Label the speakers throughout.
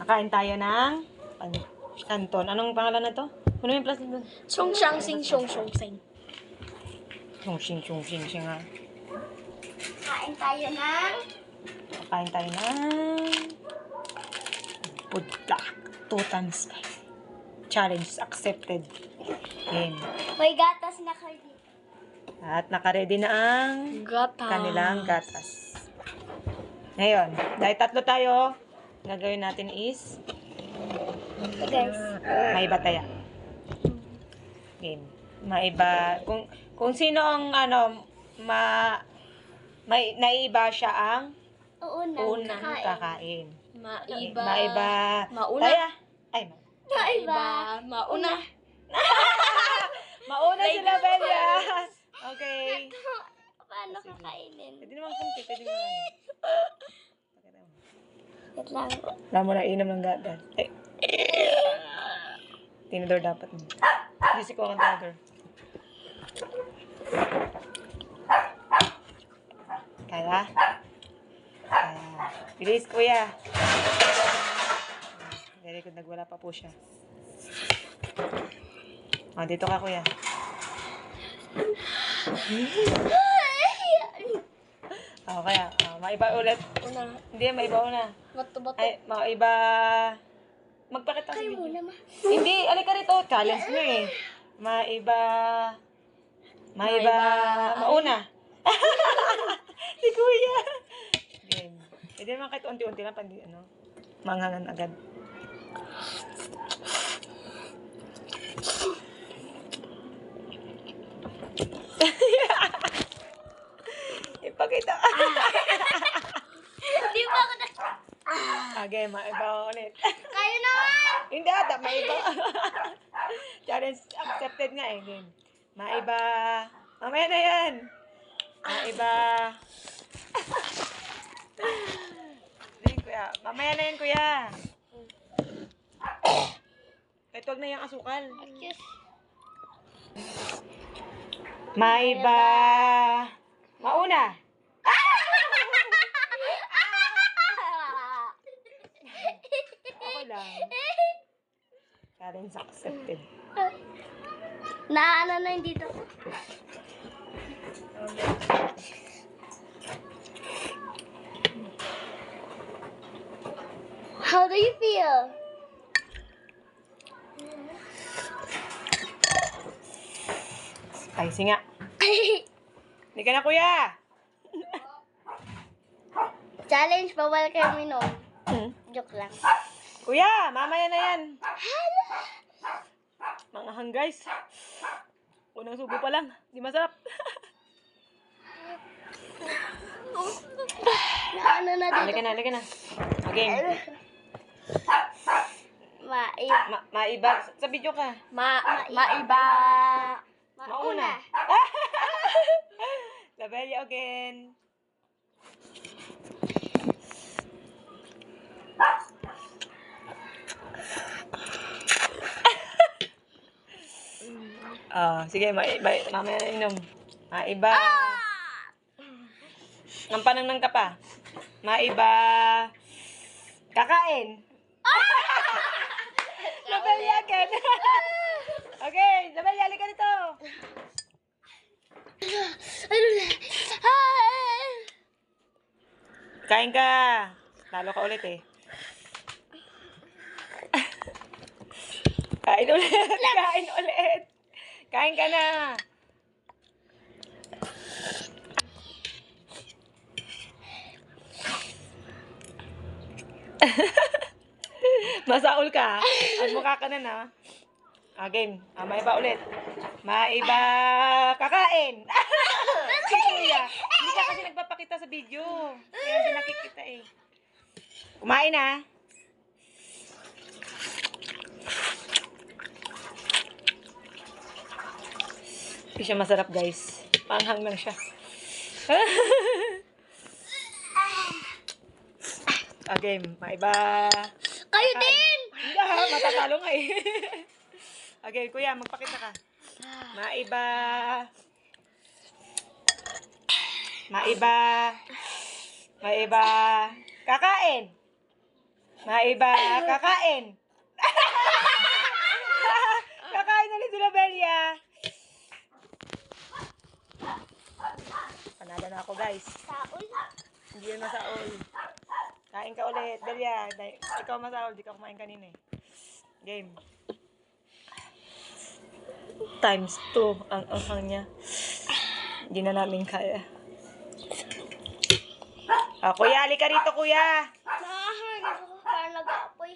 Speaker 1: Kakain tayo ng canton. Anong pangalan na to? Ano yung plastic doon?
Speaker 2: Song Shang Sing Song Song Sing.
Speaker 1: Chung-sing nga.
Speaker 2: Kain tayo ng
Speaker 1: Kakain tayo ng pudla. 2 times 5. Challenge accepted. Game.
Speaker 2: may gatas na kayo dito.
Speaker 1: At nakaredy na ang kanilang gatas. Ngayon, dahil 3 tayo, gagawin natin is
Speaker 2: Ito guys.
Speaker 1: may bataya. Game. Maiba. Kung sino ang may naiba siya ang unang kakain. Maiba.
Speaker 2: Mauna.
Speaker 1: Taya. Ay,
Speaker 2: Maiba. Mauna.
Speaker 1: mauna sila, Belia. Okay.
Speaker 2: Paano kakainin?
Speaker 1: Pwede naman kunti. Pwede naman.
Speaker 2: Wait lang.
Speaker 1: Wala mo na inom ng gatas. Eh. Tinidor dapat mo. Hindi ko ang tinidor. Kaya? Bilis, kuya. Very good. Nagwala pa po siya. Dito ka, kuya. Kaya. Maiba ulit.
Speaker 2: Una.
Speaker 1: Hindi, maiba una.
Speaker 2: Bato.
Speaker 1: Ay, maiba. Magpakita sa
Speaker 2: Kayo
Speaker 1: video.
Speaker 2: muna ma.
Speaker 1: Hindi, alika rito. Challenge mo eh. Maiba. Mauna. Si kuya. Game. Pwede naman kahit unti-unti lang. Pandi, manghangan agad. Ipakita.
Speaker 2: Hindi ba ako na...
Speaker 1: Okay, maiba ulit.
Speaker 2: Kayo naman!
Speaker 1: Hindi ata, maiba. Challenge accepted nga eh. Game. Maiba. Mamaya na yan. Maiba. Sige, kuya. Mamaya na yan, kuya. Kahit huwag na yung asukal. Maiba. Mauna. Ako lang. Challenge accepted.
Speaker 2: Naano na yung dito. How do you feel?
Speaker 1: Spicy nga. Hindi ka na, kuya.
Speaker 2: Challenge, bawal kayo minom. Joke lang.
Speaker 1: Kuya, mamaya na yan. Mga hang guys. Unang subo pa lang. Di masarap.
Speaker 2: Naano na dito.
Speaker 1: Halika na. Okay. Maiba. Sa video ka.
Speaker 2: Maiba.
Speaker 1: Mauna. Labelya again. Sige, mamaya na inom. Maiba. Ang panangnan ka pa. Maiba. Kakain. Labelya again. Okay, Labelya, halika dito. Kain ka. Talo ka ulit eh. Kain ulit. Kain ka na. Masaul ka. Ang mukha ka na na. Game. Maiba ulit. Maiba kakain. Si kuya. Hindi ka kasi nagpapakita sa video. Kaya hindi nakikita eh. Kumain na. Hindi siya masarap, guys. Panghang lang siya. Game. Maiba.
Speaker 2: Kayo din!
Speaker 1: Hindi matatalo nga eh. Okay, kuya, magpakita ka. Maiba. Kakain. Maiba kakain. Kakain ulit sila, Belia. Panalo na ako, guys.
Speaker 2: Saul.
Speaker 1: Hindi yun masaol. Kain ka ulit, Belia. Ikaw masaol, di ka kumain kanina eh. Game. Times 2 ang anghang niya. Hindi na namin kaya. Kuya, halika rito, kuya.
Speaker 2: Nakahanap ako para nag-aapoy.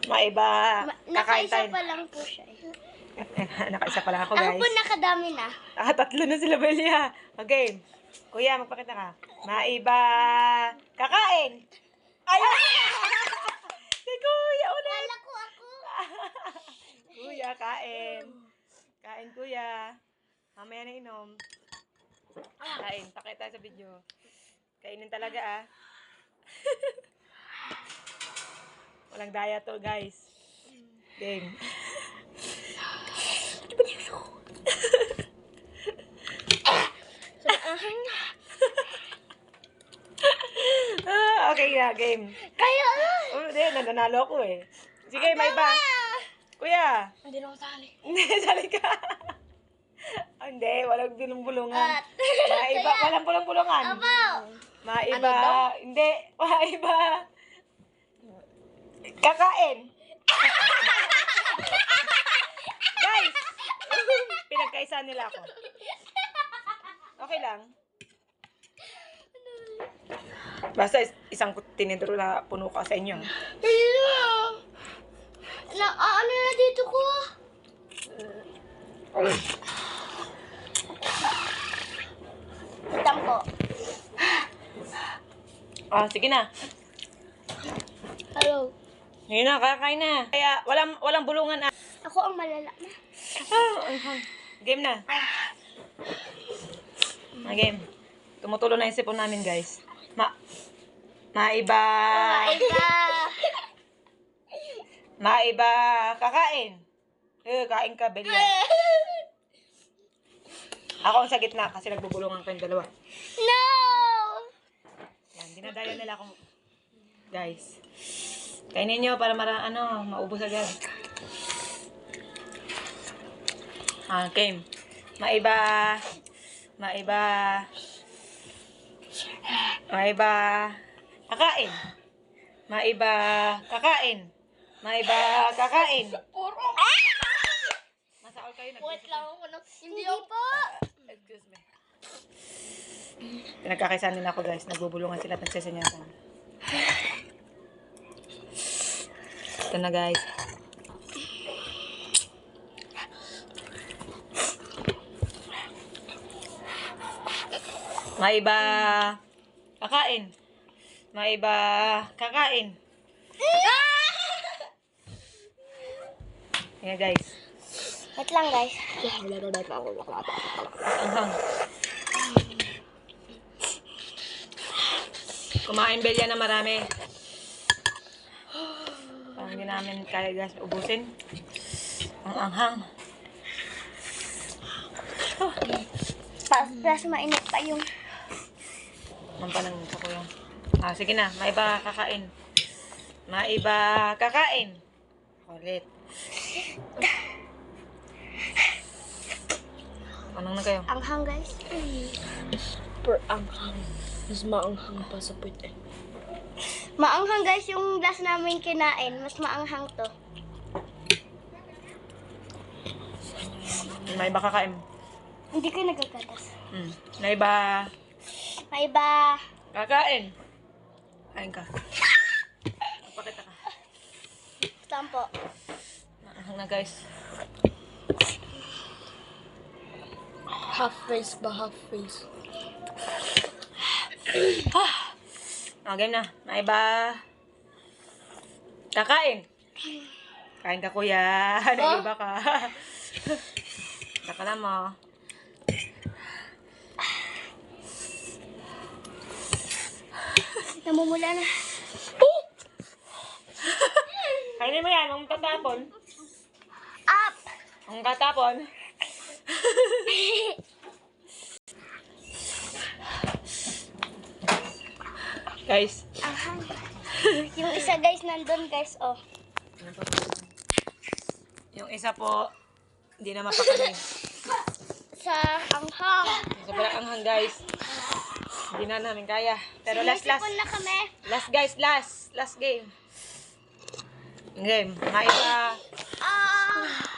Speaker 1: Maiba. Kakain
Speaker 2: Nakaisa
Speaker 1: tayo.
Speaker 2: pa lang po siya.
Speaker 1: Nakaisa pa lang ako,
Speaker 2: Ako
Speaker 1: guys.
Speaker 2: po nakadami na.
Speaker 1: Tatlo na sila, Belia. Okay. Kuya, magpakita ka. Maiba. Kakain. Ayun. Si kuya ulit.
Speaker 2: Kala ko ako.
Speaker 1: Kuya, kain. Kain, kuya. Mamaya na inom. Kain. Pakita sa video. Kainin talaga, ah. Walang daya to, guys. Game. Okay na, game.
Speaker 2: Kaya
Speaker 1: Hindi, nananalo ako eh. Sige, may iba. Kuya.
Speaker 2: hindi na ako sali.
Speaker 1: Hindi, sali ka. Hindi, walang bulong-bulungan. Maiba, walang bulong-bulungan.
Speaker 2: Aba.
Speaker 1: Maiba,
Speaker 2: Ano daw?
Speaker 1: hindi, maiba. Kakain. Guys, pinagkaisa nila ako. Okay lang. Basta isang tinidoro na puno ka sa inyo.
Speaker 2: Ano na dito ko? Tampo.
Speaker 1: Sige na.
Speaker 2: Hello.
Speaker 1: Ngayon na, kakain na. Kaya, walang bulungan.
Speaker 2: Ako ang malala na.
Speaker 1: Game na. Game. Tumutulo na yung sipon namin, guys. Maiba.
Speaker 2: Maiba.
Speaker 1: Maiba. Kakain. Kain ka, Belia. Ako ang sa gitna kasi nagbubulungan kayong dalawa.
Speaker 2: No!
Speaker 1: Yan, dinadaya nila akong... Guys. Kainin nyo para maubos agad. Game. Maiba. Maiba. Maiba. Kakain. Maiba. Kakain. Maiba. Kakain. Masaol kayo.
Speaker 2: Wait lang ako na. Hindi po.
Speaker 1: Excuse me. Pinagkakaisan nila ako, guys. Nagbubulungan sila at nagsisenyasan. Ito na, guys. Maiba. Kakain. Maiba. Kakain. Ayan, guys.
Speaker 2: Wait lang, guys.
Speaker 1: Anghang. Kumain, Belia, na marami. Parang hindi namin kaya, guys, ubusin. Ang anghang.
Speaker 2: Plus mainit pa yung...
Speaker 1: Mampanang sa ko yung... Sige na. Maiba kakain. Maiba kakain. Ulit. Anong na kayo?
Speaker 2: Anghang, guys.
Speaker 3: Per anghang. Mas maanghang pa sa puwet.
Speaker 2: Maanghang, guys, yung last namin kinain. Mas maanghang to.
Speaker 1: Maiba kakain.
Speaker 2: Hindi kayo nagagatas.
Speaker 1: Maiba
Speaker 2: Maiba.
Speaker 1: kakain. Kain ka. Pakita ka.
Speaker 2: Tampo.
Speaker 1: Anghang na, guys.
Speaker 3: Half face ba? Half face.
Speaker 1: Game na. Maiba kakain. Kain ka, kuya. Naiba ka. Saka lang mo.
Speaker 2: Namumula na.
Speaker 1: Kainin mo yan. Ang tatapon.
Speaker 2: Up!
Speaker 1: Ang tatapon. Guys.
Speaker 2: Anghang. Yung isa guys, nandun guys, oh.
Speaker 1: Yung isa po, hindi na mapakain.
Speaker 2: Sa anghang.
Speaker 1: Sobrang anghang guys. Hindi na namin kaya. Pero last.
Speaker 2: Sinisipon na kami.
Speaker 1: Last guys, last game. Game, maiba.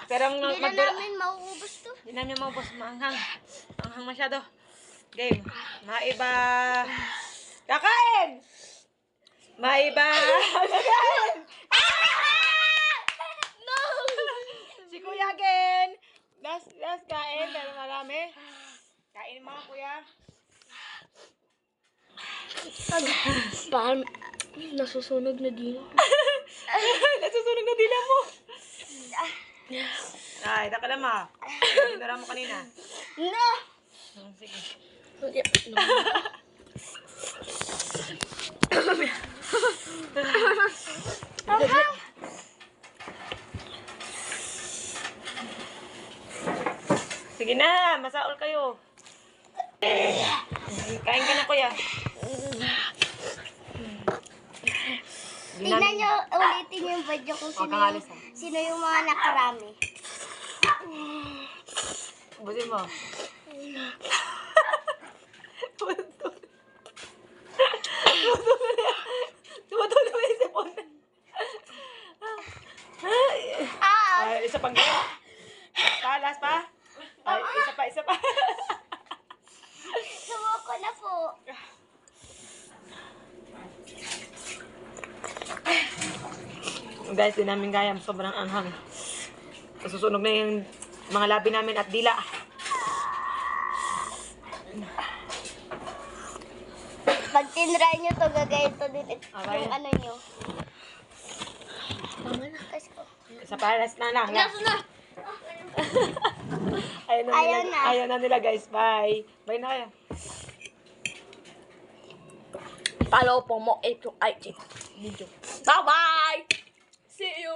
Speaker 1: Pero ang
Speaker 2: Hindi na namin mauubos to.
Speaker 1: hindi namin maubos, maanghang. Maanghang masyado. Game, maiba. Kakain! Maiba. Kakain!
Speaker 2: No!
Speaker 1: Si Kuya again. Last kain, pero marami. Kain mo, Kuya.
Speaker 3: Parang nasusunog na din.
Speaker 1: Nasusunog na dila mo. Ay, taka lang ma. Tinura mo kanina.
Speaker 2: No!
Speaker 1: Sige. Sige na, masaol kayo. Kain ka na, Kuya.
Speaker 2: Tingnan nyo, ulitin yung video kung
Speaker 1: Huwag kang alis, ha?
Speaker 2: sino yung mga nakarami.
Speaker 1: Ubusin mo. Tumutulog na yung sipon. Ay, isa pang gaya. Last pa? Ay, isa pa.
Speaker 2: Sumuko na po.
Speaker 1: Guys, di namin kaya. Sobrang anghang. Susunog na yung mga labi namin at dila.
Speaker 2: Pag tinry nyo to, gagawin to din
Speaker 1: Okay.
Speaker 2: yung ano nyo. Kasi ko.
Speaker 1: Isa pa, last na lang.
Speaker 2: Last na!
Speaker 1: Ayaw
Speaker 2: na.
Speaker 1: Ayaw na nila guys. Bye. Bye na kayo.
Speaker 3: Follow po mo itong IG video. Bye-bye! See you!